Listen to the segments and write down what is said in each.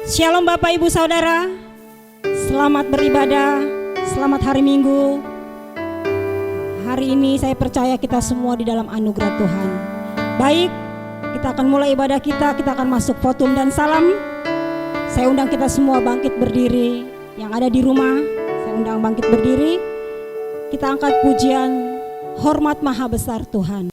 Shalom Bapak Ibu Saudara, selamat beribadah, selamat hari Minggu. Hari ini saya percaya kita semua di dalam anugerah Tuhan. Baik, kita akan mulai ibadah kita akan masuk fotum dan salam. Saya undang kita semua bangkit berdiri, yang ada di rumah, saya undang bangkit berdiri. Kita angkat pujian, hormat maha besar Tuhan.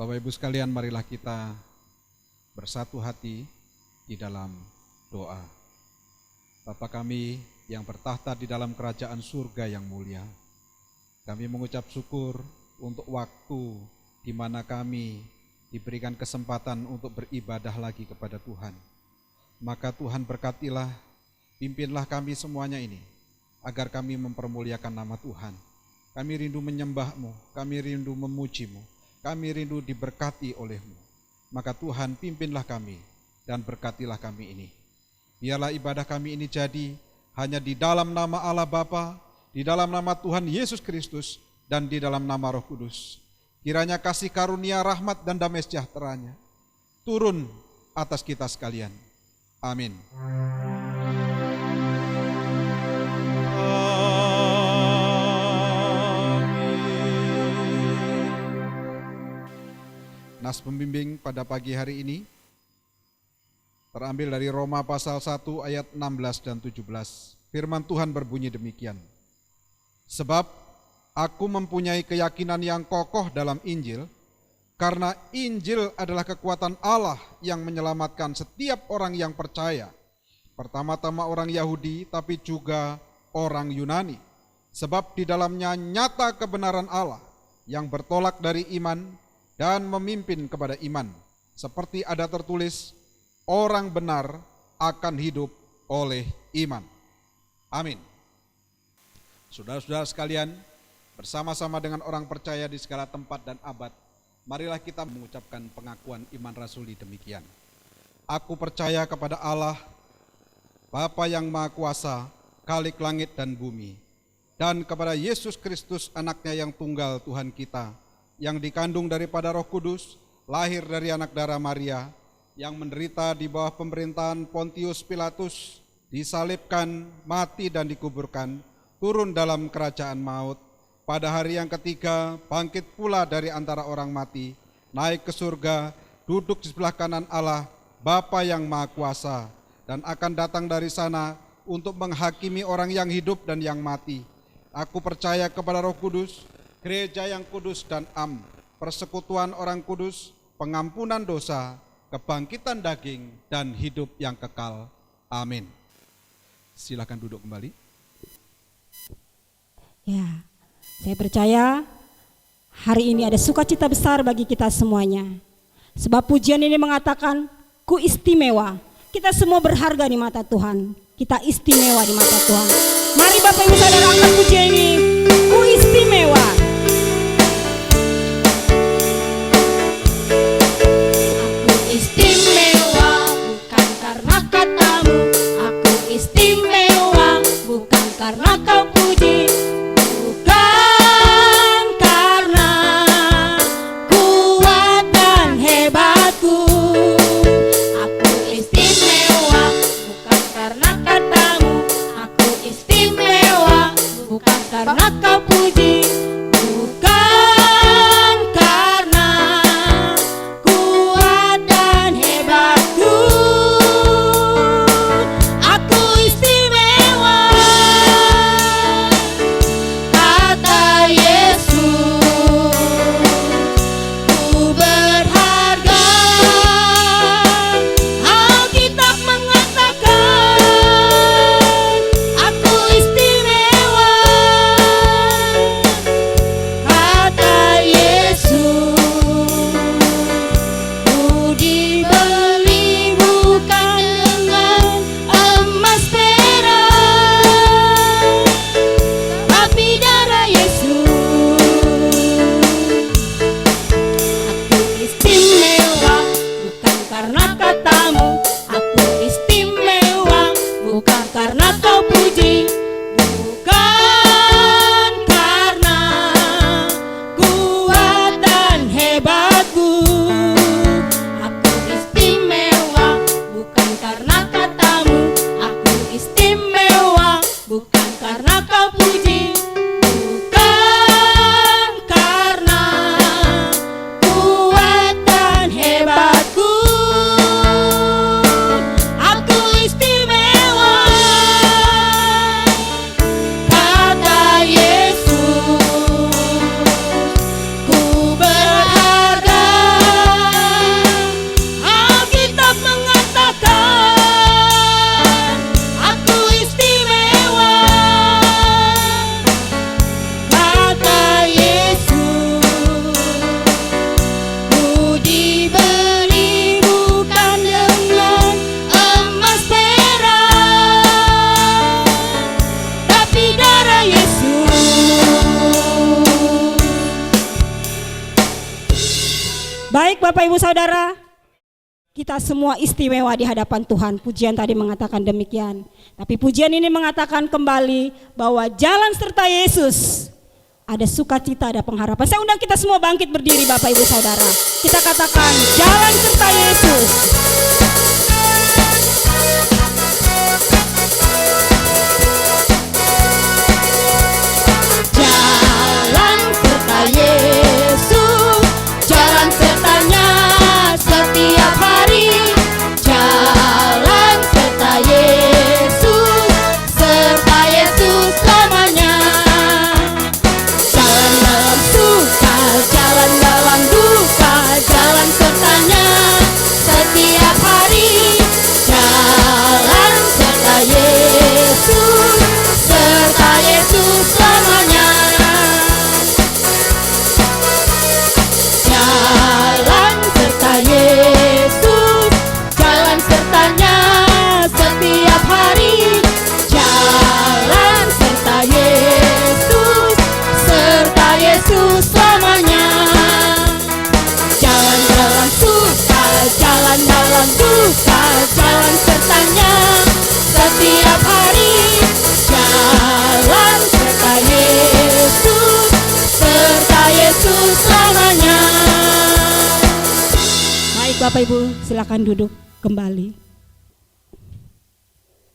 Bapak Ibu sekalian, marilah kita bersatu hati di dalam doa. Bapa kami yang bertahta di dalam kerajaan surga yang mulia, kami mengucap syukur untuk waktu di mana kami diberikan kesempatan untuk beribadah lagi kepada Tuhan. Maka Tuhan berkatilah, pimpinlah kami semuanya ini, agar kami mempermuliakan nama Tuhan. Kami rindu menyembah-Mu, kami rindu memuji-Mu, kami rindu diberkati oleh-Mu. Maka Tuhan pimpinlah kami dan berkatilah kami ini. Biarlah ibadah kami ini jadi hanya di dalam nama Allah Bapa, di dalam nama Tuhan Yesus Kristus, dan di dalam nama Roh Kudus. Kiranya kasih karunia, rahmat, dan damai sejahtera-Nya turun atas kita sekalian. Amin. Nas pembimbing pada pagi hari ini terambil dari Roma pasal 1 ayat 16 dan 17. Firman Tuhan berbunyi demikian. Sebab aku mempunyai keyakinan yang kokoh dalam Injil, karena Injil adalah kekuatan Allah yang menyelamatkan setiap orang yang percaya. Pertama-tama orang Yahudi, tapi juga orang Yunani. Sebab di dalamnya nyata kebenaran Allah yang bertolak dari iman dan memimpin kepada iman. Seperti ada tertulis, orang benar akan hidup oleh iman. Amin. Saudara-saudara sekalian, bersama-sama dengan orang percaya di segala tempat dan abad, marilah kita mengucapkan pengakuan iman rasuli demikian. Aku percaya kepada Allah, Bapa yang Maha Kuasa, Khalik langit dan bumi, dan kepada Yesus Kristus anaknya yang tunggal Tuhan kita, yang dikandung daripada Roh Kudus, lahir dari anak darah Maria, yang menderita di bawah pemerintahan Pontius Pilatus, disalibkan, mati dan dikuburkan, turun dalam kerajaan maut, pada hari yang ketiga bangkit pula dari antara orang mati, naik ke surga, duduk di sebelah kanan Allah, Bapa yang Maha Kuasa, dan akan datang dari sana untuk menghakimi orang yang hidup dan yang mati. Aku percaya kepada Roh Kudus, gereja yang kudus dan persekutuan orang kudus, pengampunan dosa, kebangkitan daging, dan hidup yang kekal. Amin. Silakan duduk kembali. Ya, saya percaya hari ini ada sukacita besar bagi kita semuanya. Sebab pujian ini mengatakan, ku istimewa. Kita semua berharga di mata Tuhan. Kita istimewa di mata Tuhan. Mari Bapak Ibu Saudara angkat pujian ini. Ku istimewa. Aku istimewa. Baik Bapak Ibu Saudara, kita semua istimewa di hadapan Tuhan. Pujian tadi mengatakan demikian. Tapi pujian ini mengatakan kembali bahwa jalan serta Yesus ada sukacita, ada pengharapan. Saya undang kita semua bangkit berdiri Bapak Ibu Saudara. Kita katakan jalan serta Yesus. Jalan serta Yesus, jalan sertanya setiap hari. Jalan serta Yesus, serta Yesus selamanya. Jalan dalam suka, jalan dalam duka, jalan sertanya setiap hari. Jalan serta Yesus, serta Yesus selamanya. Jalan serta Yesus, jalan sertanya setiap hari. Jalan serta Yesus, serta Yesus selamanya. Jalan dalam suka, jalan dalam duka, jalan sertanya setiap hari. Jalan serta Yesus, serta Yesus selamanya. Baik Bapak Ibu, silakan duduk kembali.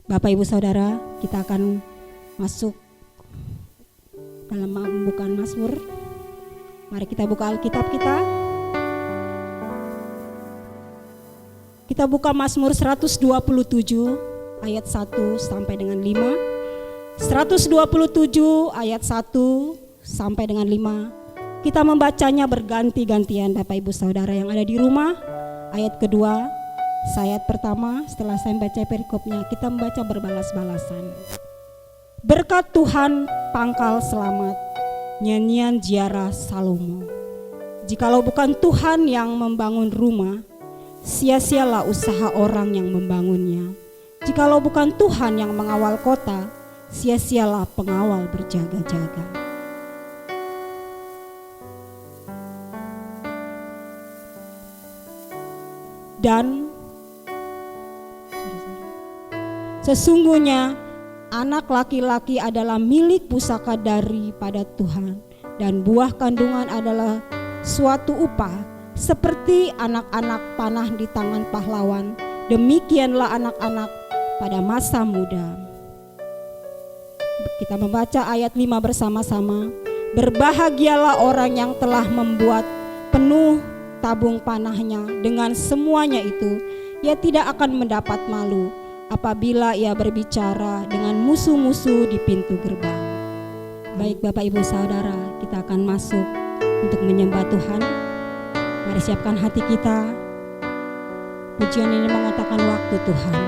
Bapak Ibu Saudara, kita akan masuk dalam pembukaan Mazmur. Mari kita buka Alkitab kita. Kita buka Mazmur 127 ayat 1 sampai dengan 5. 127 ayat 1 sampai dengan 5. Kita membacanya berganti-gantian Bapak Ibu Saudara yang ada di rumah. Ayat kedua, ayat pertama, setelah saya membaca perikopnya, kita membaca berbalas-balasan. Berkat Tuhan pangkal selamat, nyanyian ziarah Salomo. Jikalau bukan Tuhan yang membangun rumah, sia-sialah usaha orang yang membangunnya. Jikalau bukan Tuhan yang mengawal kota, sia-sialah pengawal berjaga-jaga. Dan sesungguhnya anak laki-laki adalah milik pusaka daripada Tuhan, dan buah kandungan adalah suatu upah, seperti anak-anak panah di tangan pahlawan, demikianlah anak-anak pada masa muda. Kita membaca ayat 5 bersama-sama. Berbahagialah orang yang telah membuat penuh tabung panahnya, dengan semuanya itu ia tidak akan mendapat malu apabila ia berbicara dengan musuh-musuh di pintu gerbang. Baik Bapak Ibu Saudara, kita akan masuk untuk menyembah Tuhan. Mari siapkan hati kita. Pujian ini mengatakan waktu Tuhan.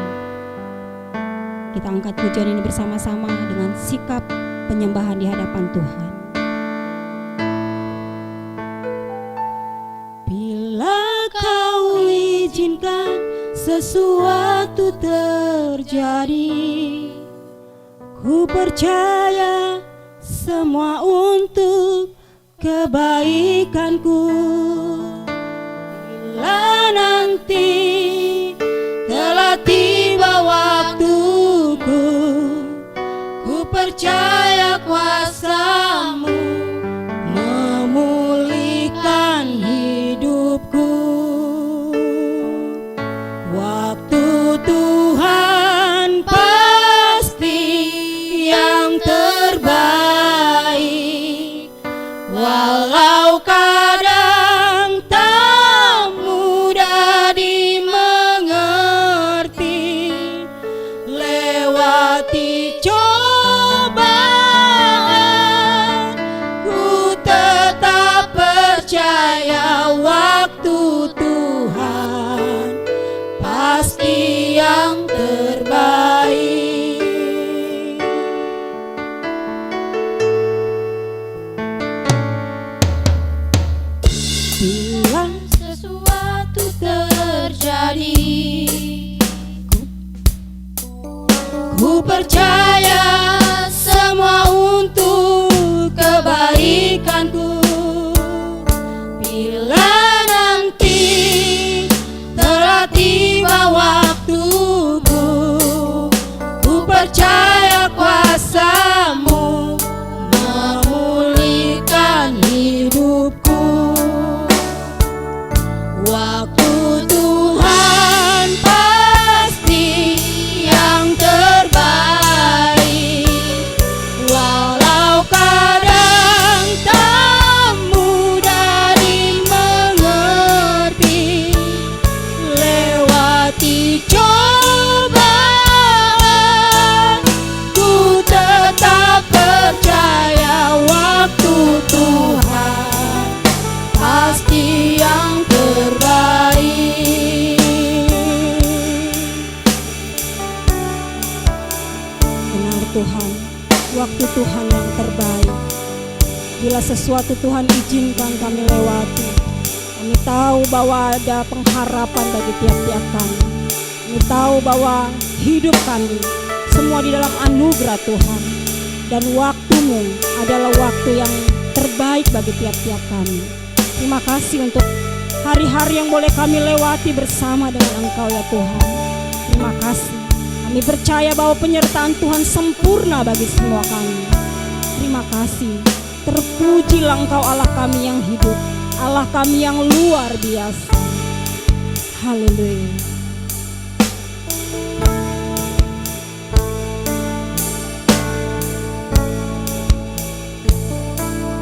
Kita angkat pujian ini bersama-sama dengan sikap penyembahan di hadapan Tuhan. Bila kau izinkan sesuatu terjadi, ku percaya semua untuk kebaikanku. Bila nanti telah tiba waktuku, ku percaya kuasa-Mu memulihkan hidupku. Waktu Tuhan pasti yang terbaik, walau kadang tak mudah dimengerti. Lewati cobaan, ku tetap percaya waktu Tuhan pasti yang terbaik. Bila sesuatu terjadi, ku percaya semua untuk kebaikanku. Bila nanti Waktu Tuhan pasti yang terbaik, walau kadang tak mudah dimengerti. Lewati cobaan, ku tetap percaya waktu Tuhan pasti yang terbaik. Benar Tuhan, waktu Tuhan yang terbaik. Bila sesuatu Tuhan izinkan kami lewati, kami tahu bahwa ada pengharapan bagi tiap-tiap kami. Kami tahu bahwa hidup kami semua di dalam anugerah Tuhan. Dan waktu-Mu adalah waktu yang terbaik bagi tiap-tiap kami. Terima kasih untuk hari-hari yang boleh kami lewati bersama dengan Engkau ya Tuhan. Terima kasih. Kami percaya bahwa penyertaan Tuhan sempurna bagi semua kami. Terima kasih. Terpujilah Engkau Allah kami yang hidup, Allah kami yang luar biasa. Haleluya.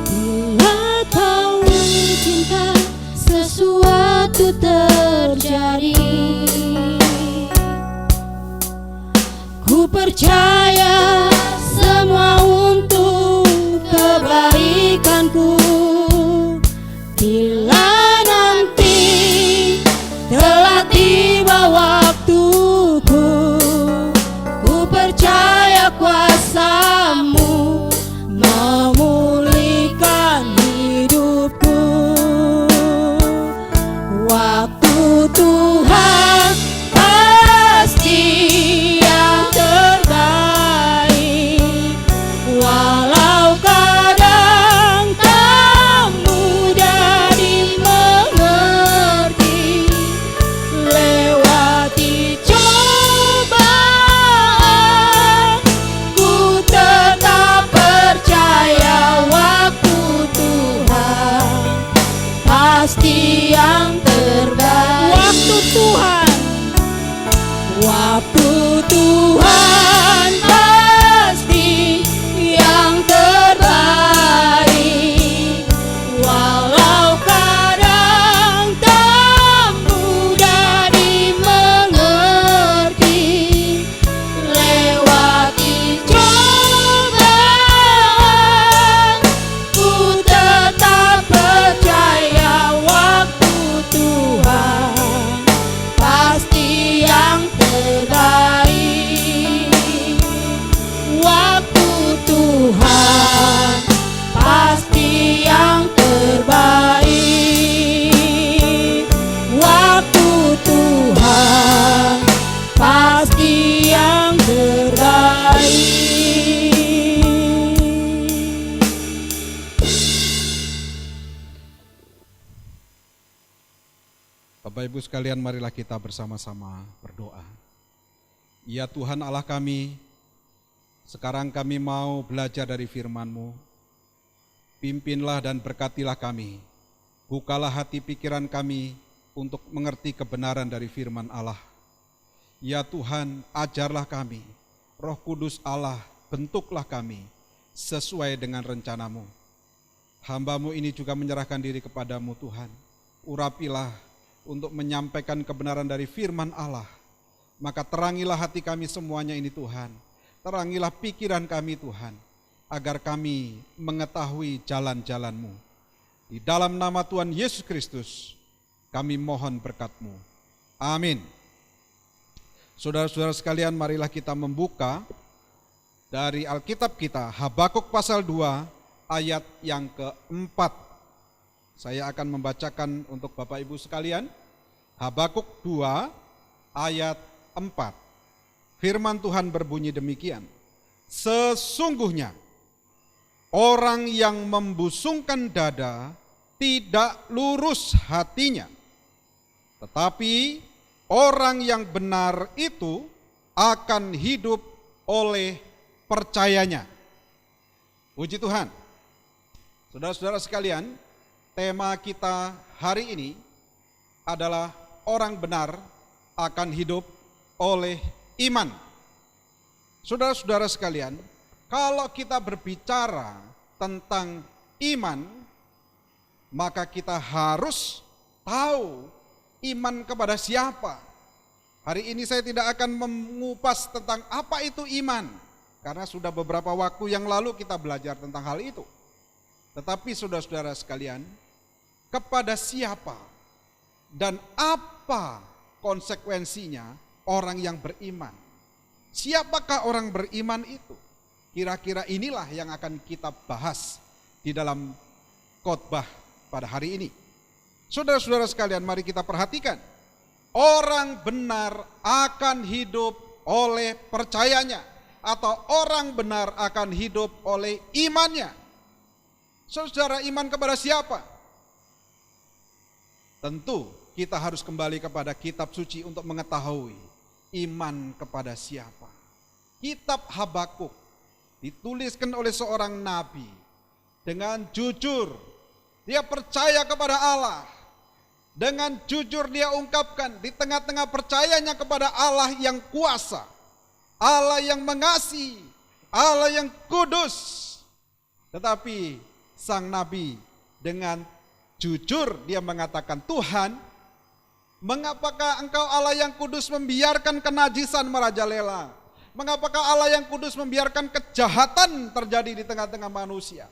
Bila Kau izinkan sesuatu terjadi, ku percaya semua untuk kebaikanku. Bila nanti telah tiba waktuku, ku percaya kuasa-Mu memulihkan hidupku. Waktu Tuhan pasti yang terbaik, walau kadang tak mudah dimengerti. Lewati cobaan, ku tetap percaya waktu Tuhan pasti yang terbaik. Waktu Tuhan, waktu Tuhan pasti yang terbaik, walau kadang tak mudah dimengerti. Lewati cobaan, ku tetap percaya waktu Tuhan pasti yang terbaik. Waktu Tuhan pasti yang terbaik. Waktu Tuhan pasti yang terbaik. Bapak Ibu sekalian, marilah kita bersama-sama berdoa. Ya Tuhan Allah kami, sekarang kami mau belajar dari firman-Mu. Pimpinlah dan berkatilah kami. Bukalah hati pikiran kami untuk mengerti kebenaran dari firman Allah. Ya Tuhan, ajarlah kami. Roh Kudus Allah, bentuklah kami sesuai dengan rencana-Mu. Hamba-Mu ini juga menyerahkan diri kepada-Mu Tuhan. Urapilah untuk menyampaikan kebenaran dari firman Allah. Maka terangilah hati kami semuanya ini Tuhan. Terangilah pikiran kami Tuhan, agar kami mengetahui jalan-jalan-Mu. Di dalam nama Tuhan Yesus Kristus, kami mohon berkat-Mu. Amin. Saudara-saudara sekalian, marilah kita membuka dari Alkitab kita, Habakuk pasal 2 ayat yang keempat. Saya akan membacakan untuk Bapak Ibu sekalian, Habakuk 2 ayat 4. Firman Tuhan berbunyi demikian. Sesungguhnya orang yang membusungkan dada tidak lurus hatinya, tetapi orang yang benar itu akan hidup oleh percayanya. Puji Tuhan. Saudara-saudara sekalian, tema kita hari ini adalah orang benar akan hidup oleh iman. Saudara-saudara sekalian, kalau kita berbicara tentang iman, maka kita harus tahu iman kepada siapa. Hari ini saya tidak akan mengupas tentang apa itu iman, karena sudah beberapa waktu yang lalu kita belajar tentang hal itu. Tetapi saudara-saudara sekalian, kepada siapa dan apa konsekuensinya orang yang beriman? Siapakah orang beriman itu? Kira-kira inilah yang akan kita bahas di dalam khotbah pada hari ini. Saudara-saudara sekalian, mari kita perhatikan. Orang benar akan hidup oleh percayanya, atau orang benar akan hidup oleh imannya. Saudara, iman kepada siapa? Tentu kita harus kembali kepada kitab suci untuk mengetahui iman kepada siapa. Kitab Habakuk dituliskan oleh seorang nabi dengan jujur. Dia percaya kepada Allah. Dengan jujur dia ungkapkan di tengah-tengah percayanya kepada Allah yang kuasa, Allah yang mengasihi, Allah yang kudus. Tetapi sang nabi dengan jujur dia mengatakan, Tuhan, mengapakah engkau Allah yang kudus membiarkan kenajisan merajalela? Mengapakah Allah yang kudus membiarkan kejahatan terjadi di tengah-tengah manusia?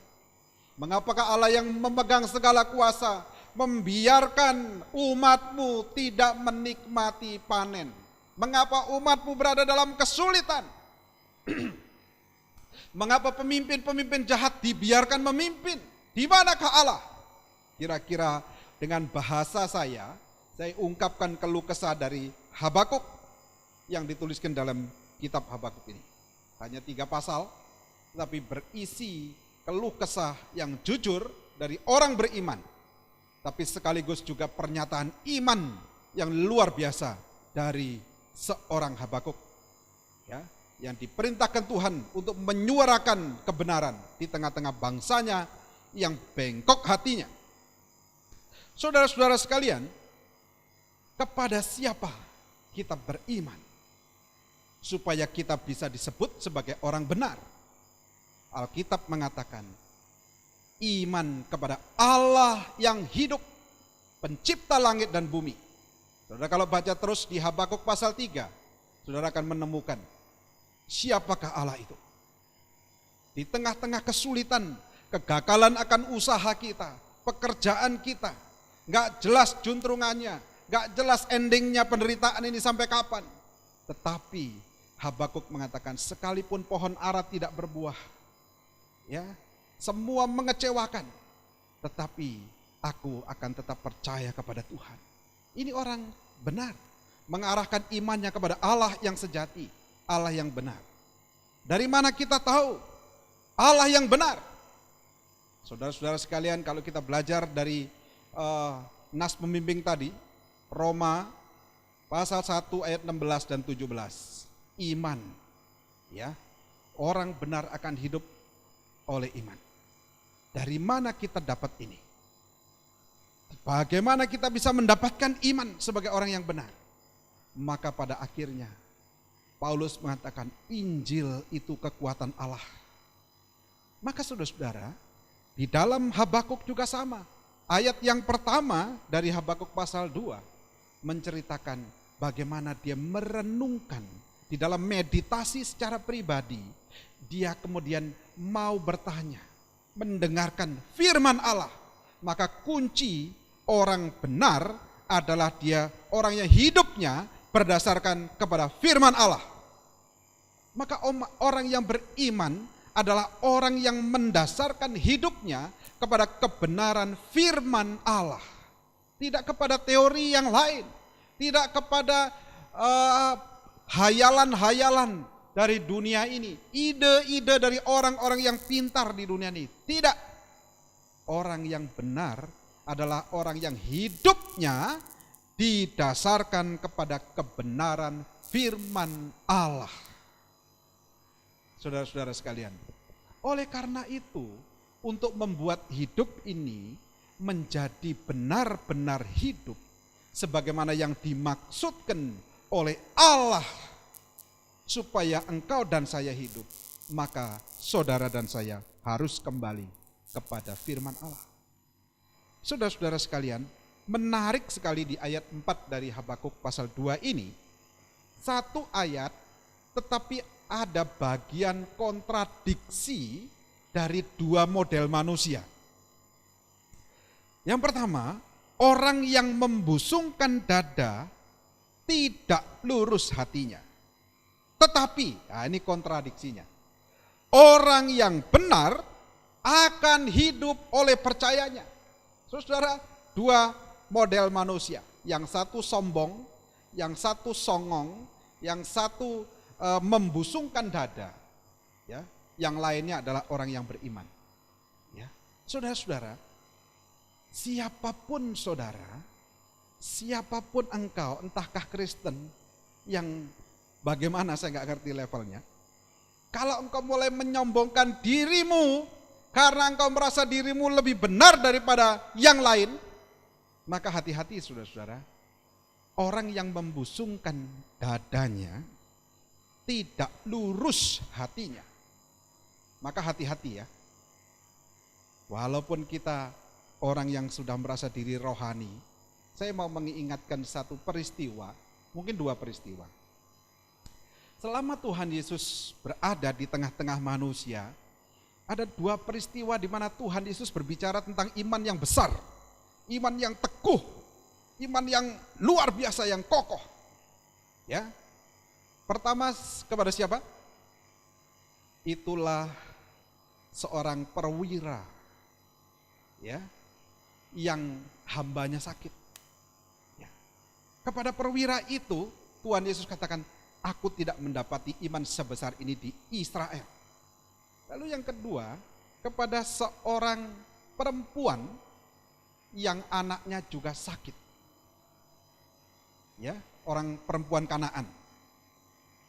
Mengapakah Allah yang memegang segala kuasa membiarkan umatmu tidak menikmati panen? Mengapa umatmu berada dalam kesulitan? Mengapa pemimpin-pemimpin jahat dibiarkan memimpin? Di manakah Allah? Kira-kira dengan bahasa saya ungkapkan keluh kesah dari Habakuk yang dituliskan dalam kitab Habakuk ini. Hanya 3 pasal, tapi berisi keluh kesah yang jujur dari orang beriman. Tapi sekaligus juga pernyataan iman yang luar biasa dari seorang Habakuk, ya, yang diperintahkan Tuhan untuk menyuarakan kebenaran di tengah-tengah bangsanya yang bengkok hatinya. Saudara-saudara sekalian, kepada siapa kita beriman supaya kita bisa disebut sebagai orang benar? Alkitab mengatakan iman kepada Allah yang hidup, pencipta langit dan bumi. Saudara, kalau baca terus di Habakuk pasal 3, saudara akan menemukan siapakah Allah itu. Di tengah-tengah kesulitan, kegagalan akan usaha kita, pekerjaan kita, gak jelas juntrungannya, gak jelas endingnya penderitaan ini sampai kapan. Tetapi Habakuk mengatakan sekalipun pohon ara tidak berbuah, ya, semua mengecewakan, tetapi aku akan tetap percaya kepada Tuhan. Ini orang benar, mengarahkan imannya kepada Allah yang sejati, Allah yang benar. Dari mana kita tahu Allah yang benar? Saudara-saudara sekalian, kalau kita belajar dari nas pembimbing tadi, Roma pasal 1 ayat 16 dan 17, iman, ya, orang benar akan hidup oleh iman. Dari mana kita dapat ini? Bagaimana kita bisa mendapatkan iman sebagai orang yang benar? Maka pada akhirnya Paulus mengatakan Injil itu kekuatan Allah. Maka saudara-saudara, di dalam Habakuk juga sama. Ayat yang pertama dari Habakuk pasal 2 menceritakan bagaimana dia merenungkan di dalam meditasi secara pribadi. Dia kemudian mau bertanya, mendengarkan firman Allah. Maka kunci orang benar adalah dia orang yang hidupnya berdasarkan kepada firman Allah. Maka orang yang beriman adalah orang yang mendasarkan hidupnya kepada kebenaran firman Allah. Tidak kepada teori yang lain, tidak kepada hayalan-hayalan dari dunia ini, ide-ide dari orang-orang yang pintar di dunia ini. Tidak. Orang yang benar adalah orang yang hidupnya didasarkan kepada kebenaran firman Allah. Saudara-saudara sekalian, oleh karena itu, untuk membuat hidup ini menjadi benar-benar hidup, sebagaimana yang dimaksudkan oleh Allah supaya engkau dan saya hidup, maka saudara dan saya harus kembali kepada firman Allah. Saudara-saudara sekalian, menarik sekali di ayat 4 dari Habakuk pasal 2 ini, satu ayat tetapi ada bagian kontradiksi dari dua model manusia. Yang pertama, orang yang membusungkan dada tidak lurus hatinya. Tetapi, nah ini kontradiksinya, orang yang benar akan hidup oleh percayanya. Saudara, dua model manusia, yang satu sombong, yang satu songong, yang satu membusungkan dada, ya, yang lainnya adalah orang yang beriman. Ya, saudara-saudara, siapapun saudara, siapapun engkau, entahkah Kristen yang bagaimana saya nggak ngerti levelnya, kalau engkau mulai menyombongkan dirimu karena engkau merasa dirimu lebih benar daripada yang lain, maka hati-hati saudara-saudara, orang yang membusungkan dadanya tidak lurus hatinya. Maka hati-hati ya. Walaupun kita orang yang sudah merasa diri rohani, saya mau mengingatkan satu peristiwa, mungkin dua peristiwa. Selama Tuhan Yesus berada di tengah-tengah manusia, ada dua peristiwa di mana Tuhan Yesus berbicara tentang iman yang besar, iman yang teguh, iman yang luar biasa, yang kokoh. Ya. Pertama kepada siapa? Itulah seorang perwira, ya, yang hambanya sakit. Ya. Kepada perwira itu Tuhan Yesus katakan, aku tidak mendapati iman sebesar ini di Israel. Lalu yang kedua, kepada seorang perempuan yang anaknya juga sakit. Ya, orang perempuan Kanaan.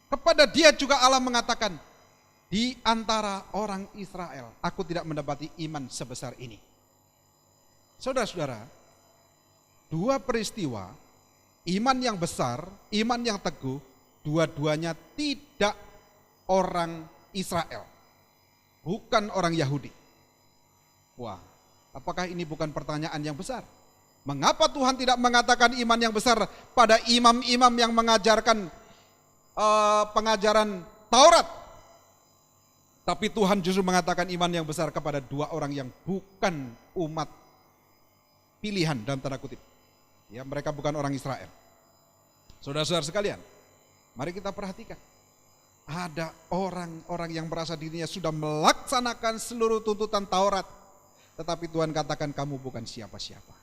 Kepada dia juga Allah mengatakan, di antara orang Israel, aku tidak mendapati iman sebesar ini. Saudara-saudara, dua peristiwa, iman yang besar, iman yang teguh, dua-duanya tidak orang Israel, bukan orang Yahudi. Wah, apakah ini bukan pertanyaan yang besar? Mengapa Tuhan tidak mengatakan iman yang besar pada imam-imam yang mengajarkan pengajaran Taurat? Tapi Tuhan justru mengatakan iman yang besar kepada dua orang yang bukan umat pilihan dalam tanda kutip. Ya, mereka bukan orang Israel. Saudara-saudara sekalian, mari kita perhatikan. Ada orang-orang yang merasa dirinya sudah melaksanakan seluruh tuntutan Taurat, tetapi Tuhan katakan kamu bukan siapa-siapa.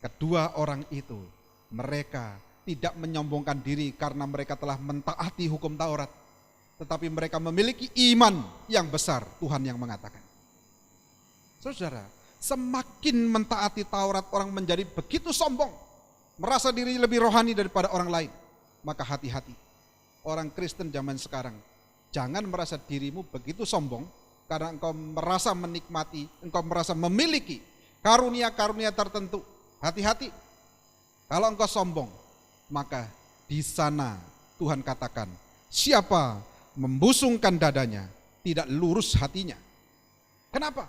Kedua orang itu, mereka tidak menyombongkan diri karena mereka telah mentaati hukum Taurat, tetapi mereka memiliki iman yang besar, Tuhan yang mengatakan. Saudara, semakin mentaati Taurat orang menjadi begitu sombong, merasa diri lebih rohani daripada orang lain. Maka hati-hati, orang Kristen zaman sekarang, jangan merasa dirimu begitu sombong karena engkau merasa menikmati, engkau merasa memiliki karunia-karunia tertentu. Hati-hati, kalau engkau sombong, maka di sana Tuhan katakan, siapa membusungkan dadanya, tidak lurus hatinya. Kenapa?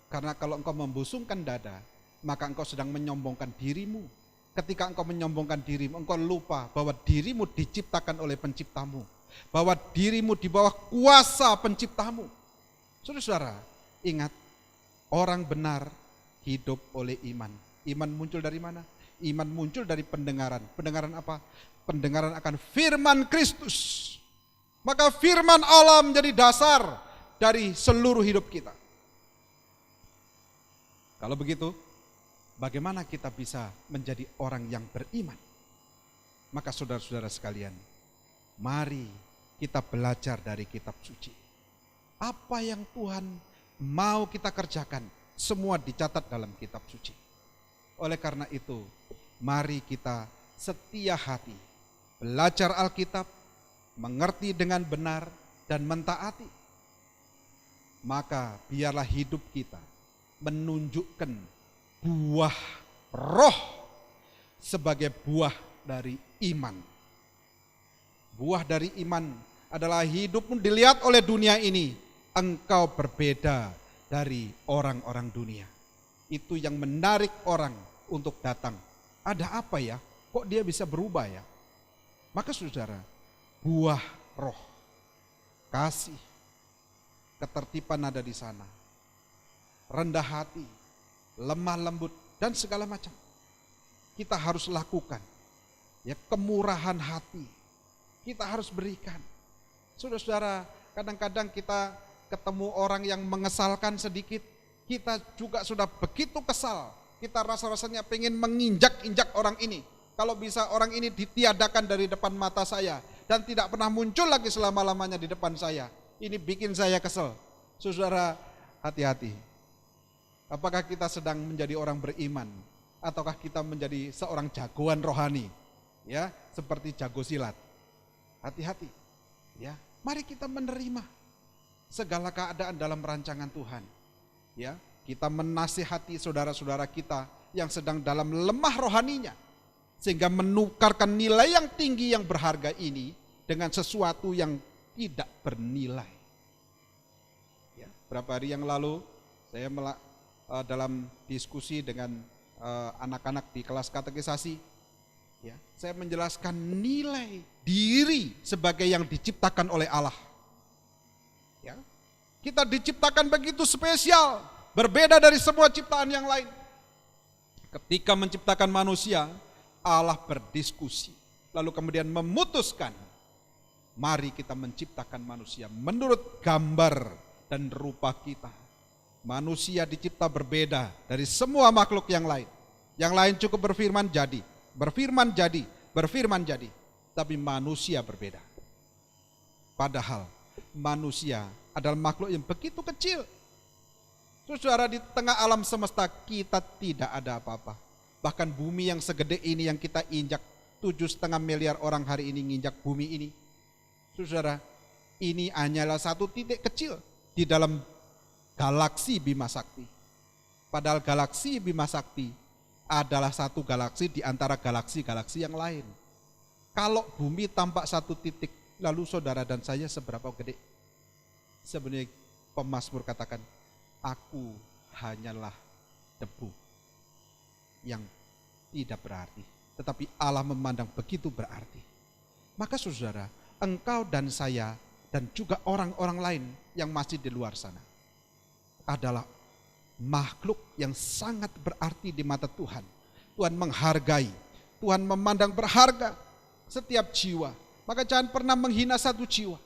Karena kalau engkau membusungkan dada, maka engkau sedang menyombongkan dirimu. Ketika engkau menyombongkan dirimu, engkau lupa bahwa dirimu diciptakan oleh penciptamu, bahwa dirimu di bawah kuasa penciptamu. Saudara-saudara, ingat, orang benar hidup oleh iman. Iman muncul dari mana? Iman muncul dari pendengaran. Pendengaran apa? Pendengaran akan firman Kristus. Maka firman Allah menjadi dasar dari seluruh hidup kita. Kalau begitu, bagaimana kita bisa menjadi orang yang beriman? Maka saudara-saudara sekalian, mari kita belajar dari kitab suci. Apa yang Tuhan mau kita kerjakan, semua dicatat dalam kitab suci. Oleh karena itu, mari kita setia hati, belajar Alkitab, mengerti dengan benar dan mentaati. Maka biarlah hidup kita menunjukkan buah roh, sebagai buah dari iman. Buah dari iman adalah hidupmu dilihat oleh dunia ini, engkau berbeda dari orang-orang dunia. Itu yang menarik orang untuk datang. Ada apa ya? Kok dia bisa berubah ya? Maka saudara, buah roh, kasih, ketertiban ada di sana. Rendah hati, lemah lembut, dan segala macam. Kita harus lakukan. Ya, kemurahan hati, kita harus berikan. Saudara-saudara, kadang-kadang kita ketemu orang yang mengesalkan sedikit, kita juga sudah begitu kesal. Kita rasa-rasanya pengen menginjak-injak orang ini. Kalau bisa orang ini ditiadakan dari depan mata saya dan tidak pernah muncul lagi selama-lamanya di depan saya. Ini bikin saya kesel. Saudara, hati-hati. Apakah kita sedang menjadi orang beriman ataukah kita menjadi seorang jagoan rohani? Ya, seperti jago silat. Hati-hati. Ya, mari kita menerima segala keadaan dalam rancangan Tuhan. Ya, kita menasihati saudara-saudara kita yang sedang dalam lemah rohaninya, sehingga menukarkan nilai yang tinggi yang berharga ini dengan sesuatu yang tidak bernilai. Ya, berapa hari yang lalu saya dalam diskusi dengan anak-anak di kelas katekisasi, ya, saya menjelaskan nilai diri sebagai yang diciptakan oleh Allah. Ya, kita diciptakan begitu spesial, berbeda dari semua ciptaan yang lain. Ketika menciptakan manusia, Allah berdiskusi, lalu kemudian memutuskan, mari kita menciptakan manusia menurut gambar dan rupa kita. Manusia dicipta berbeda dari semua makhluk yang lain. Yang lain cukup berfirman jadi, berfirman jadi, berfirman jadi. Tapi manusia berbeda. Padahal manusia adalah makhluk yang begitu kecil. Saudara, di tengah alam semesta kita tidak ada apa-apa. Bahkan bumi yang segede ini yang kita injak, 7,5 miliar orang hari ini nginjak bumi ini. Saudara, ini hanyalah satu titik kecil di dalam galaksi Bima Sakti. Padahal galaksi Bima Sakti adalah satu galaksi di antara galaksi-galaksi yang lain. Kalau bumi tampak satu titik, lalu saudara dan saya seberapa gede? Sebenarnya pemazmur katakan, aku hanyalah debu yang tidak berarti, tetapi Allah memandang begitu berarti. Maka saudara, engkau dan saya dan juga orang-orang lain yang masih di luar sana adalah makhluk yang sangat berarti di mata Tuhan. Tuhan menghargai, Tuhan memandang berharga setiap jiwa. Maka jangan pernah menghina satu jiwa.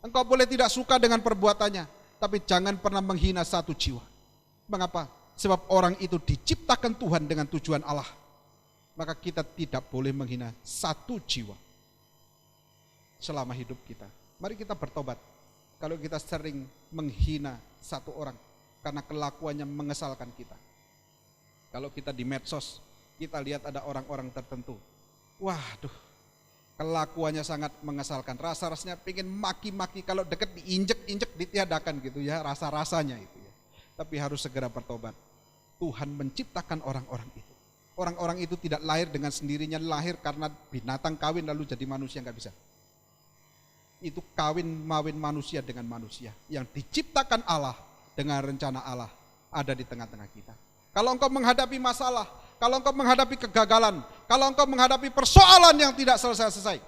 Engkau boleh tidak suka dengan perbuatannya, tapi jangan pernah menghina satu jiwa. Mengapa? Sebab orang itu diciptakan Tuhan dengan tujuan Allah. Maka kita tidak boleh menghina satu jiwa selama hidup kita. Mari kita bertobat. Kalau kita sering menghina satu orang karena kelakuannya mengesalkan kita. Kalau kita di medsos, kita lihat ada orang-orang tertentu. Waduh, kelakuannya sangat mengesalkan. Rasa-rasanya pengen maki-maki, kalau deket diinjek-injek, ditiadakan gitu ya, rasa-rasanya itu ya. Tapi harus segera bertobat. Tuhan menciptakan orang-orang itu. Orang-orang itu tidak lahir dengan sendirinya, lahir karena binatang kawin lalu jadi manusia, nggak bisa. Itu kawin-mawin manusia dengan manusia yang diciptakan Allah dengan rencana Allah ada di tengah-tengah kita. Kalau engkau menghadapi masalah, kalau engkau menghadapi kegagalan, kalau engkau menghadapi persoalan yang tidak selesai-selesai,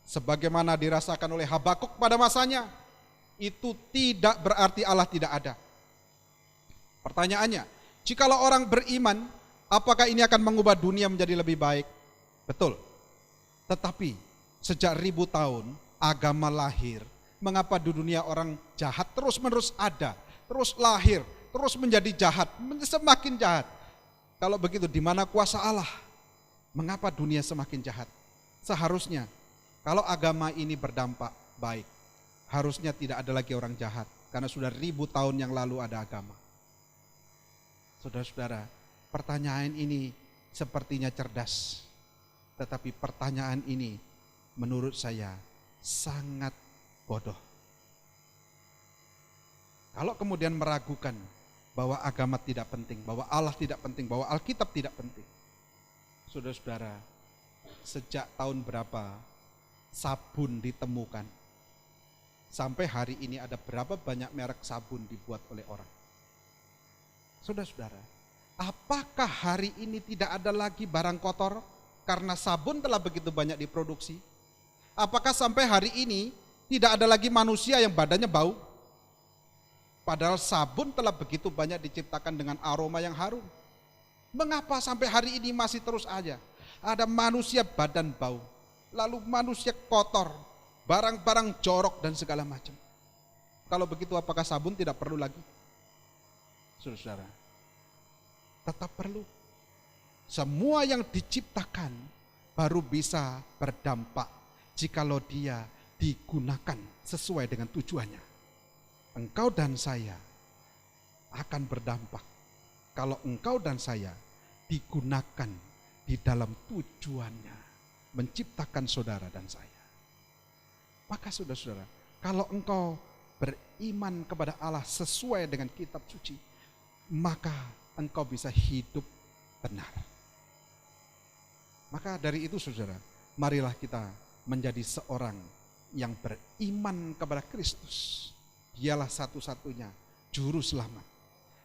sebagaimana dirasakan oleh Habakuk pada masanya, itu tidak berarti Allah tidak ada. Pertanyaannya, jikalau orang beriman, apakah ini akan mengubah dunia menjadi lebih baik? Betul. Tetapi sejak 1000 tahun agama lahir, mengapa di dunia orang jahat terus-menerus ada, terus lahir, terus menjadi jahat, semakin jahat? Kalau begitu di mana kuasa Allah? Mengapa dunia semakin jahat? Seharusnya kalau agama ini berdampak baik, harusnya tidak ada lagi orang jahat, karena sudah 1000 tahun yang lalu ada agama. Saudara-saudara, pertanyaan ini sepertinya cerdas, tetapi pertanyaan ini menurut saya sangat bodoh. Kalau kemudian meragukan bahwa agama tidak penting, bahwa Allah tidak penting, bahwa Alkitab tidak penting, Saudara-saudara, sejak tahun berapa sabun ditemukan? Sampai hari ini ada berapa banyak merek sabun dibuat oleh orang? Saudara-saudara, apakah hari ini tidak ada lagi barang kotor karena sabun telah begitu banyak diproduksi? Apakah sampai hari ini tidak ada lagi manusia yang badannya bau? Padahal sabun telah begitu banyak diciptakan dengan aroma yang harum. Mengapa sampai hari ini masih terus aja ada manusia badan bau, lalu manusia kotor, barang-barang jorok dan segala macam? Kalau begitu apakah sabun tidak perlu lagi? Saudara, tetap perlu. Semua yang diciptakan baru bisa berdampak jikalau dia digunakan sesuai dengan tujuannya. Engkau dan saya akan berdampak kalau engkau dan saya digunakan di dalam tujuannya menciptakan saudara dan saya. Maka saudara-saudara, kalau engkau beriman kepada Allah sesuai dengan kitab suci, maka engkau bisa hidup benar. Maka dari itu saudara, marilah kita menjadi seorang yang beriman kepada Kristus. Dialah satu-satunya juru selamat.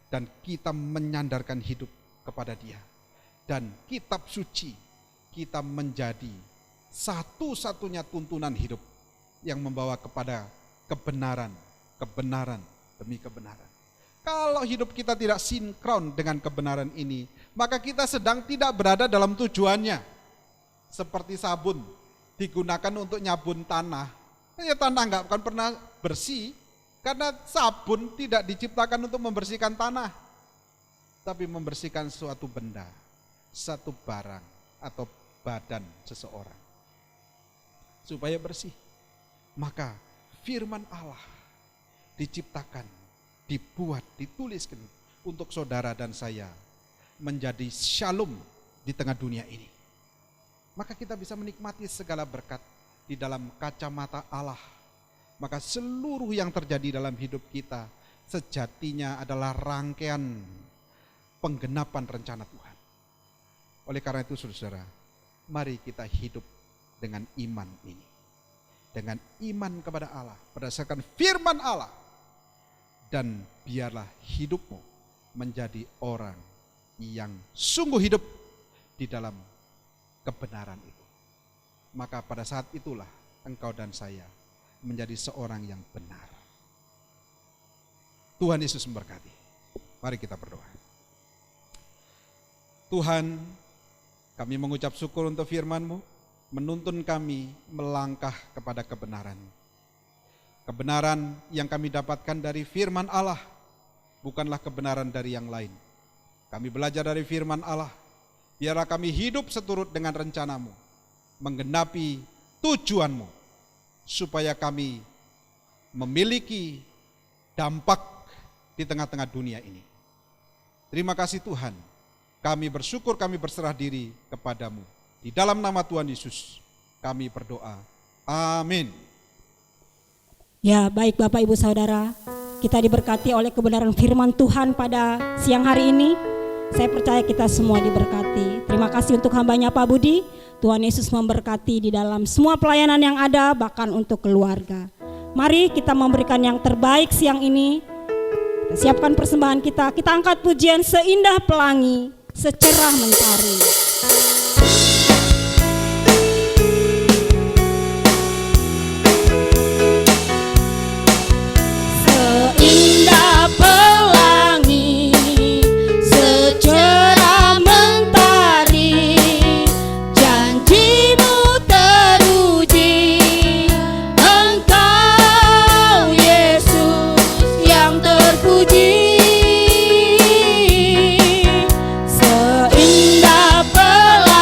Dan kita menyandarkan hidup kepada Dia. Dan kitab suci kita menjadi satu-satunya tuntunan hidup yang membawa kepada kebenaran, kebenaran demi kebenaran. Kalau hidup kita tidak sinkron dengan kebenaran ini, maka kita sedang tidak berada dalam tujuannya. Seperti sabun digunakan untuk nyabun tanah. Ya tanah nggak akan pernah bersih, karena sabun tidak diciptakan untuk membersihkan tanah, tapi membersihkan suatu benda, satu barang atau badan seseorang supaya bersih. Maka firman Allah diciptakan, dibuat, dituliskan untuk saudara dan saya menjadi shalom di tengah dunia ini. Maka kita bisa menikmati segala berkat di dalam kacamata Allah. Maka seluruh yang terjadi dalam hidup kita sejatinya adalah rangkaian penggenapan rencana Tuhan. Oleh karena itu saudara, mari kita hidup dengan iman ini. Dengan iman kepada Allah, berdasarkan firman Allah. Dan biarlah hidupmu menjadi orang yang sungguh hidup di dalam kebenaran itu. Maka pada saat itulah engkau dan saya menjadi seorang yang benar. Tuhan Yesus memberkati. Mari kita berdoa. Tuhan, kami mengucap syukur untuk firman-Mu, menuntun kami melangkah kepada kebenaran. Kebenaran yang kami dapatkan dari firman Allah, bukanlah kebenaran dari yang lain. Kami belajar dari firman Allah, biarlah kami hidup seturut dengan rencana-Mu, menggenapi tujuan-Mu, supaya kami memiliki dampak di tengah-tengah dunia ini. Terima kasih Tuhan, kami bersyukur, kami berserah diri kepadamu. Di dalam nama Tuhan Yesus kami berdoa. Amin. Ya, baik Bapak Ibu Saudara, kita diberkati oleh kebenaran firman Tuhan pada siang hari ini. Saya percaya kita semua diberkati. Terima kasih untuk hambanya Pak Budi. Tuhan Yesus memberkati di dalam semua pelayanan yang ada, bahkan untuk keluarga. Mari kita memberikan yang terbaik siang ini. Kita siapkan persembahan kita. Kita angkat pujian seindah pelangi, secerah mentari. Seindah pelangi, secerah mentari, janjimu teruji. Engkau Yesus yang terpuji. Seindah pelangi,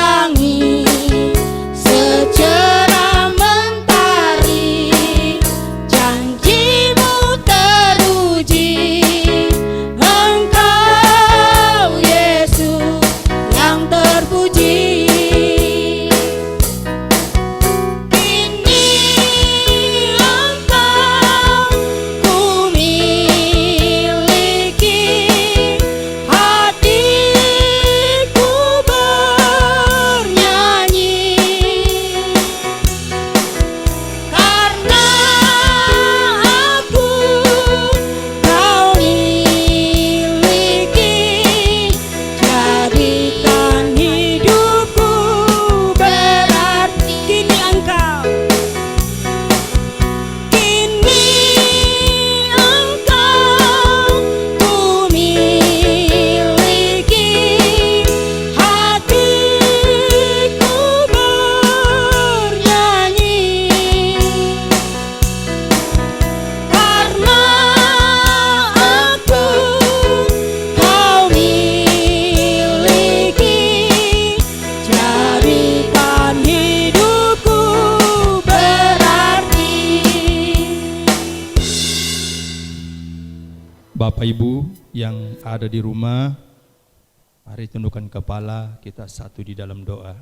Bapak Ibu yang ada di rumah, mari tundukkan kepala, kita satu di dalam doa.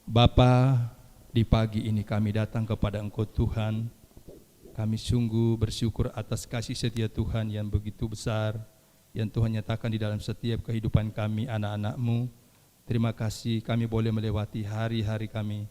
Bapa, di pagi ini kami datang kepada Engkau Tuhan. Kami sungguh bersyukur atas kasih setia Tuhan yang begitu besar, yang Tuhan nyatakan di dalam setiap kehidupan kami anak-anak-Mu. Terima kasih kami boleh melewati hari-hari kami.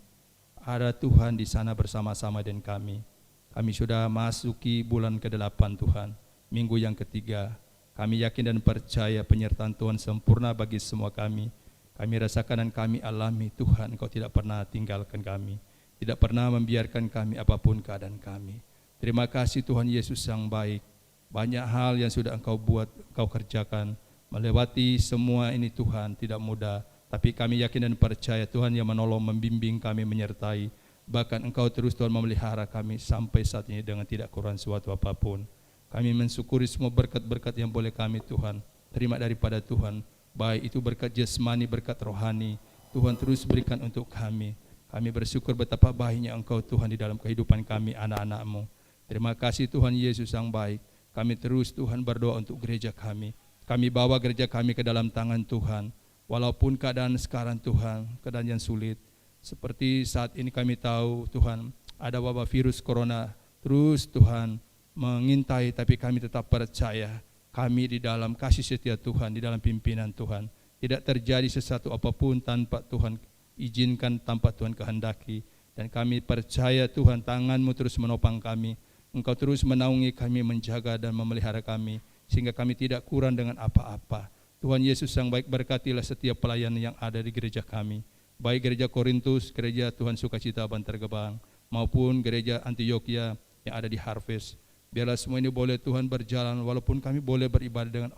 Ada Tuhan di sana bersama-sama dengan kami. Kami sudah masuki bulan ke-8 Tuhan, minggu yang ketiga. Kami yakin dan percaya penyertaan Tuhan sempurna bagi semua kami. Kami rasakan dan kami alami, Tuhan, Engkau tidak pernah tinggalkan kami, tidak pernah membiarkan kami apapun keadaan kami. Terima kasih Tuhan Yesus yang baik. Banyak hal yang sudah Engkau buat, Engkau kerjakan. Melewati semua ini Tuhan tidak mudah, tapi kami yakin dan percaya Tuhan yang menolong, membimbing kami, menyertai. Bahkan Engkau terus Tuhan memelihara kami sampai saat ini dengan tidak kurang suatu apapun. Kami mensyukuri semua berkat-berkat yang boleh kami Tuhan terima daripada Tuhan. Baik itu berkat jasmani, berkat rohani, Tuhan terus berikan untuk kami. Kami bersyukur betapa baiknya Engkau Tuhan di dalam kehidupan kami anak-anak-Mu. Terima kasih Tuhan Yesus yang baik. Kami terus Tuhan berdoa untuk gereja kami. Kami bawa gereja kami ke dalam tangan Tuhan. Walaupun keadaan sekarang Tuhan, keadaan yang sulit. Seperti saat ini kami tahu Tuhan, ada wabah virus corona. Terus Tuhan mengintai, tapi kami tetap percaya. Kami di dalam kasih setia Tuhan, di dalam pimpinan Tuhan. Tidak terjadi sesuatu apapun tanpa Tuhan izinkan, tanpa Tuhan kehendaki. Dan kami percaya Tuhan, tangan-Mu terus menopang kami. Engkau terus menaungi kami, menjaga dan memelihara kami, sehingga kami tidak kurang dengan apa-apa. Tuhan Yesus yang baik, berkatilah setiap pelayan yang ada di gereja kami. Baik gereja Korintus, gereja Tuhan Sukacita Bantar Gebang, maupun gereja Antioquia yang ada di Harvest. Biarlah semua ini boleh Tuhan berjalan, walaupun kami boleh beribadah dengan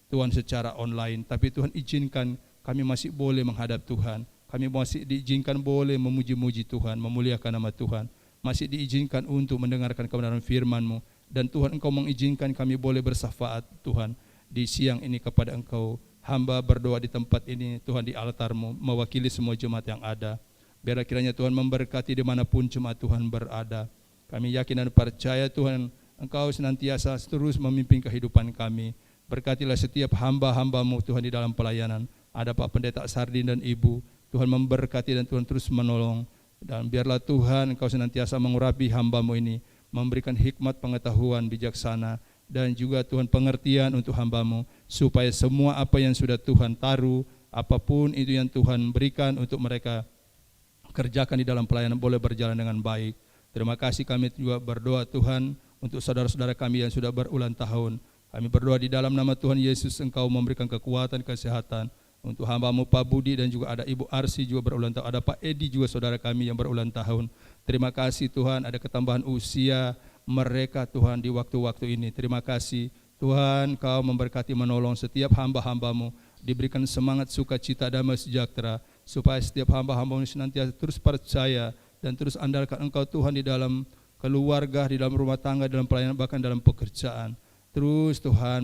Tuhan secara online, tapi Tuhan izinkan kami masih boleh menghadap Tuhan. Kami masih diizinkan boleh memuji-muji Tuhan, memuliakan nama Tuhan. Masih diizinkan untuk mendengarkan kebenaran firman-Mu. Dan Tuhan, Engkau mengizinkan kami boleh bersyafaat Tuhan di siang ini kepada Engkau. Hamba berdoa di tempat ini Tuhan, di altar-Mu, mewakili semua jemaat yang ada. Biarlah kiranya Tuhan memberkati dimanapun jemaat Tuhan berada. Kami yakin dan percaya Tuhan, Engkau senantiasa terus memimpin kehidupan kami. Berkatilah setiap hamba-hamba-Mu Tuhan di dalam pelayanan. Ada Pak Pendeta Sardin dan Ibu, Tuhan memberkati dan Tuhan terus menolong. Dan biarlah Tuhan Engkau senantiasa mengurapi hamba-Mu ini, memberikan hikmat, pengetahuan, bijaksana, dan juga Tuhan pengertian untuk hamba-Mu, supaya semua apa yang sudah Tuhan taruh, apapun itu yang Tuhan berikan untuk mereka kerjakan di dalam pelayanan boleh berjalan dengan baik. Terima kasih, kami juga berdoa Tuhan untuk saudara-saudara kami yang sudah berulang tahun. Kami berdoa di dalam nama Tuhan Yesus, Engkau memberikan kekuatan, kesehatan untuk hamba-Mu Pak Budi, dan juga ada Ibu Arsi juga berulang tahun, ada Pak Edi juga saudara kami yang berulang tahun. Terima kasih Tuhan, ada ketambahan usia mereka Tuhan di waktu-waktu ini. Terima kasih Tuhan, Kau memberkati, menolong setiap hamba-hamba-Mu, diberikan semangat, sukacita, damai sejahtera, supaya setiap hamba-hamba-Mu senantiasa terus percaya dan terus andalkan Engkau Tuhan di dalam keluarga, di dalam rumah tangga, dalam pelayanan, bahkan dalam pekerjaan. Terus Tuhan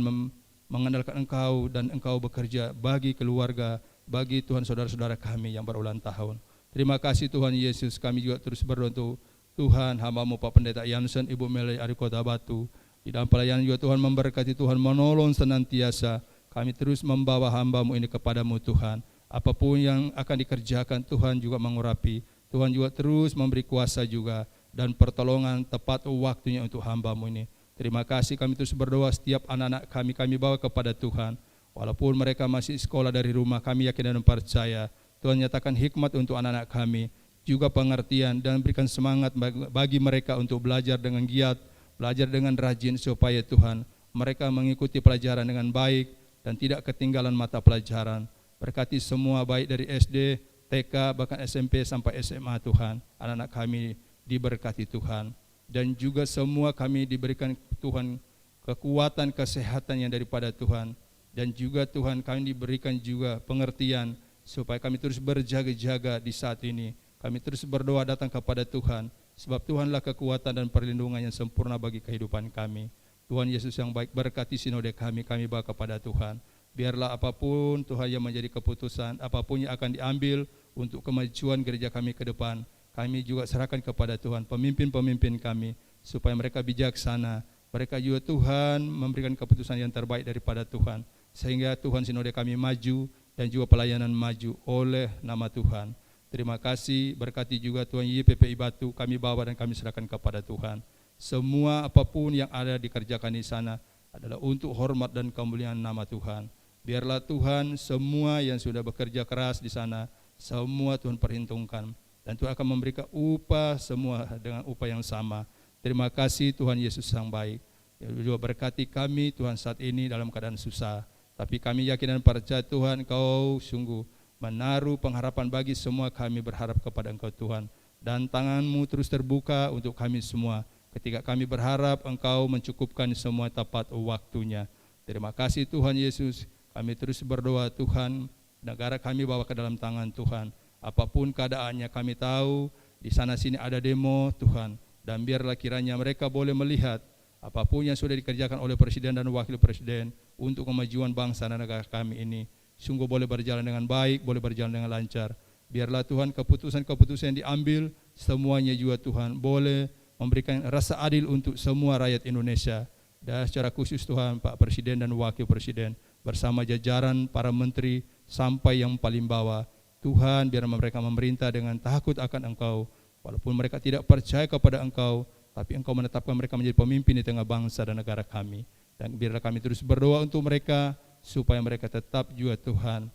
mengandalkan Engkau, dan Engkau bekerja bagi keluarga, bagi Tuhan saudara-saudara kami yang berulang tahun. Terima kasih Tuhan Yesus. Kami juga terus berdoa untuk Tuhan hamba-Mu Pak Pendeta Yansen, Ibu Meli Ari Kota Batu. Di dalam pelayanan juga Tuhan memberkati, Tuhan menolong senantiasa. Kami terus membawa hamba-Mu ini kepada-Mu Tuhan. Apapun yang akan dikerjakan Tuhan juga mengurapi. Tuhan juga terus memberi kuasa juga dan pertolongan tepat waktunya untuk hamba-Mu ini. Terima kasih, kami terus berdoa setiap anak-anak kami bawa kepada Tuhan. Walaupun mereka masih sekolah dari rumah, kami yakin dan percaya Tuhan nyatakan hikmat untuk anak-anak kami, juga pengertian, dan berikan semangat bagi mereka untuk belajar dengan giat, belajar dengan rajin, supaya Tuhan mereka mengikuti pelajaran dengan baik dan tidak ketinggalan mata pelajaran. Berkati semua baik dari SD, TK, bahkan SMP sampai SMA Tuhan. Anak-anak kami diberkati Tuhan. Dan juga semua kami diberikan Tuhan kekuatan, kesehatan yang daripada Tuhan. Dan juga Tuhan kami diberikan juga pengertian supaya kami terus berjaga-jaga di saat ini. Kami terus berdoa datang kepada Tuhan, sebab Tuhanlah kekuatan dan perlindungan yang sempurna bagi kehidupan kami. Tuhan Yesus yang baik, berkati sinode kami bawa kepada Tuhan. Biarlah apapun Tuhan yang menjadi keputusan, apapun yang akan diambil untuk kemajuan gereja kami ke depan, kami juga serahkan kepada Tuhan pemimpin-pemimpin kami, supaya mereka bijaksana Mereka juga Tuhan memberikan keputusan yang terbaik daripada Tuhan, sehingga Tuhan sinode kami maju dan juga pelayanan maju oleh nama Tuhan. Terima kasih, berkati juga Tuhan YPPI Batu, kami bawa dan kami serahkan kepada Tuhan. Semua apapun yang ada dikerjakan di sana adalah untuk hormat dan kemuliaan nama Tuhan. Biarlah Tuhan semua yang sudah bekerja keras di sana, semua Tuhan perhitungkan. Dan Tuhan akan memberikan upah semua dengan upah yang sama. Terima kasih Tuhan Yesus yang baik. Ya, juga berkati kami Tuhan saat ini dalam keadaan susah. Tapi kami yakin dan percaya Tuhan Engkau sungguh menaruh pengharapan bagi semua kami berharap kepada Engkau Tuhan. Dan tangan-Mu terus terbuka untuk kami semua. Ketika kami berharap Engkau mencukupkan semua tepat waktunya. Terima kasih Tuhan Yesus. Kami terus berdoa Tuhan, negara kami bawa ke dalam tangan Tuhan. Apapun keadaannya kami tahu di sana sini ada demo Tuhan. Dan biarlah kiranya mereka boleh melihat apapun yang sudah dikerjakan oleh Presiden dan Wakil Presiden untuk kemajuan bangsa dan negara kami ini. Sungguh boleh berjalan dengan baik, boleh berjalan dengan lancar. Biarlah Tuhan keputusan-keputusan yang diambil semuanya juga Tuhan boleh memberikan rasa adil untuk semua rakyat Indonesia. Dan secara khusus Tuhan Pak Presiden dan Wakil Presiden bersama jajaran para menteri sampai yang paling bawah. Tuhan biar mereka memerintah dengan takut akan Engkau. Walaupun mereka tidak percaya kepada Engkau, tapi Engkau menetapkan mereka menjadi pemimpin di tengah bangsa dan negara kami. Dan biarlah kami terus berdoa untuk mereka, supaya mereka tetap juga Tuhan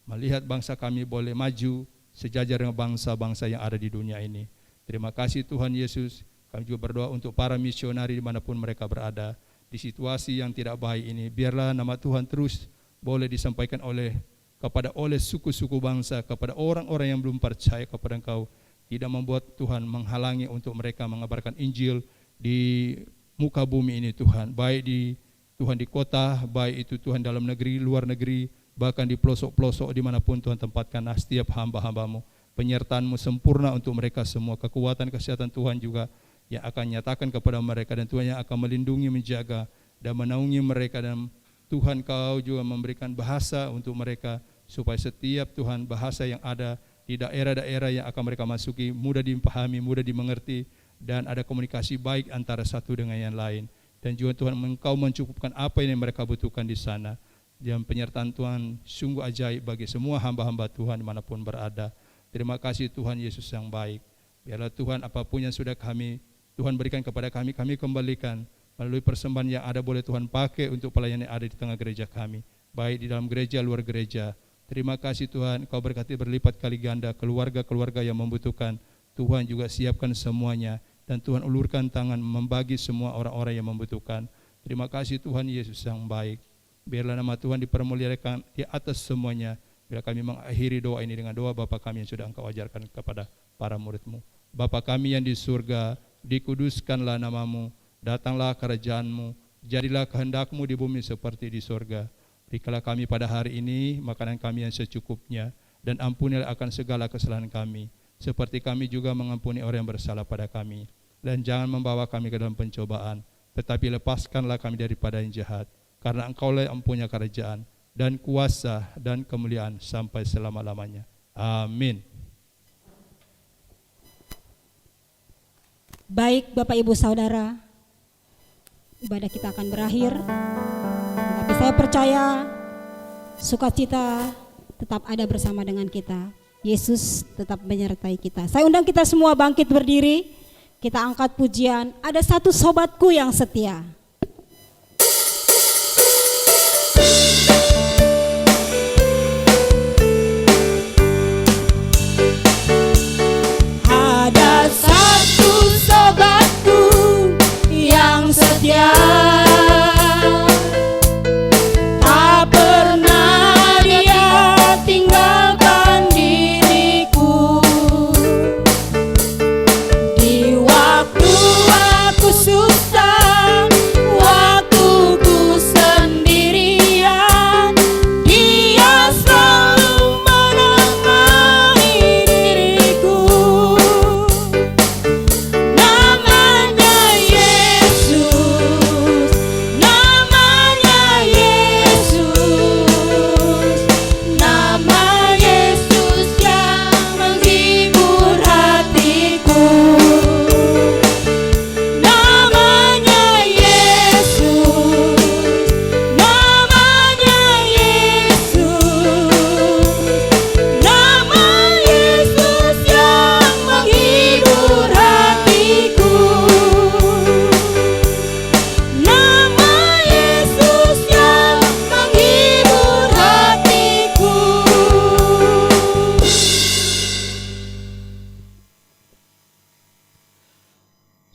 melihat bangsa kami boleh maju sejajar dengan bangsa-bangsa yang ada di dunia ini. Terima kasih Tuhan Yesus. Kami juga berdoa untuk para misionari dimanapun mereka berada. Di situasi yang tidak baik ini, biarlah nama Tuhan terus boleh disampaikan oleh suku-suku bangsa, kepada orang-orang yang belum percaya kepada Engkau. Tidak membuat Tuhan menghalangi untuk mereka mengabarkan Injil di muka bumi ini Tuhan. Baik di kota, baik itu Tuhan dalam negeri, luar negeri, bahkan di pelosok-pelosok dimanapun Tuhan tempatkan setiap hamba-hamba-Mu. Penyertaan-Mu sempurna untuk mereka semua. Kekuatan kesehatan Tuhan juga yang akan nyatakan kepada mereka, dan Tuhan yang akan melindungi, menjaga dan menaungi mereka. Dan Tuhan Kau juga memberikan bahasa untuk mereka, supaya setiap Tuhan bahasa yang ada di daerah-daerah yang akan mereka masuki mudah dipahami, mudah dimengerti, dan ada komunikasi baik antara satu dengan yang lain. Dan juga Tuhan Engkau mencukupkan apa yang mereka butuhkan di sana. Dan penyertaan Tuhan sungguh ajaib bagi semua hamba-hamba Tuhan dimanapun berada. Terima kasih Tuhan Yesus yang baik. Biarlah Tuhan apapun yang sudah Tuhan berikan kepada kami, kami kembalikan melalui persembahan yang ada boleh Tuhan pakai untuk pelayanan yang ada di tengah gereja kami, baik di dalam gereja, luar gereja. Terima kasih Tuhan, Kau berkati berlipat kali ganda keluarga-keluarga yang membutuhkan. Tuhan juga siapkan semuanya, dan Tuhan ulurkan tangan membagi semua orang-orang yang membutuhkan. Terima kasih Tuhan Yesus yang baik. Biarlah nama Tuhan dipermuliakan di atas semuanya. Bila kami mengakhiri doa ini dengan doa Bapa kami yang sudah Engkau ajarkan kepada para murid-Mu. Bapa kami yang di surga, dikuduskanlah nama-Mu, datanglah kerajaan-Mu, jadilah kehendak-Mu di bumi seperti di surga. Berikanlah kami pada hari ini makanan kami yang secukupnya, dan ampunilah akan segala kesalahan kami, seperti kami juga mengampuni orang yang bersalah pada kami. Dan jangan membawa kami ke dalam pencobaan, tetapi lepaskanlah kami daripada yang jahat, karena Engkau-lah yang mempunyai kerajaan dan kuasa dan kemuliaan sampai selama-lamanya. Amin. Baik Bapak Ibu Saudara, ibadah kita akan berakhir. Tapi saya percaya sukacita tetap ada bersama dengan kita. Yesus tetap menyertai kita. Saya undang kita semua bangkit berdiri. Kita angkat pujian. Ada satu sobatku yang setia. Ada satu sobatku yang setia, tak pernah dia tinggalkan diriku. Di waktu aku susah, waktu ku sendirian,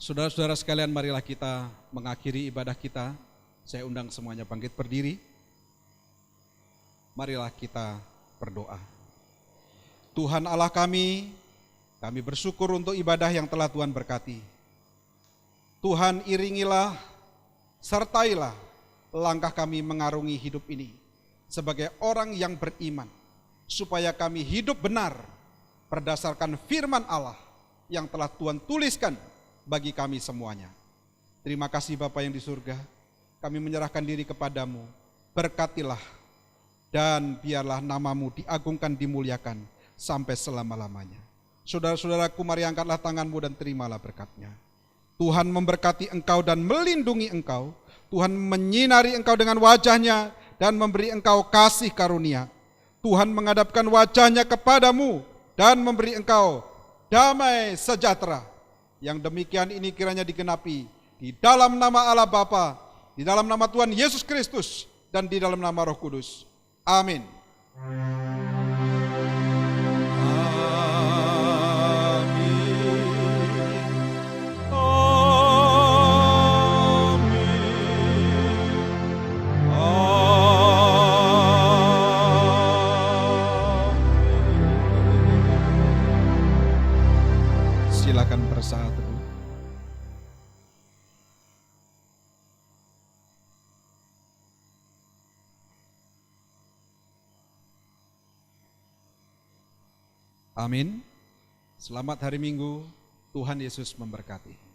Saudara-saudara sekalian, marilah kita mengakhiri ibadah kita. Saya undang semuanya bangkit berdiri. Marilah kita berdoa. Tuhan Allah kami bersyukur untuk ibadah yang telah Tuhan berkati. Tuhan iringilah, sertailah langkah kami mengarungi hidup ini sebagai orang yang beriman, supaya kami hidup benar berdasarkan firman Allah yang telah Tuhan tuliskan bagi kami semuanya. Terima kasih Bapa yang di surga, kami menyerahkan diri kepadamu, berkatilah dan biarlah namamu diagungkan, dimuliakan sampai selama-lamanya. Saudara-saudaraku, mari angkatlah tanganmu dan terimalah berkatnya. Tuhan memberkati engkau dan melindungi engkau. Tuhan menyinari engkau dengan wajahnya dan memberi engkau kasih karunia. Tuhan menghadapkan wajahnya kepadamu dan memberi engkau damai sejahtera. Yang demikian ini kiranya digenapi di dalam nama Allah Bapa, di dalam nama Tuhan Yesus Kristus, dan di dalam nama Roh Kudus. Amin. Silakan bersaat teduh. Amin. Selamat hari Minggu. Tuhan Yesus memberkati.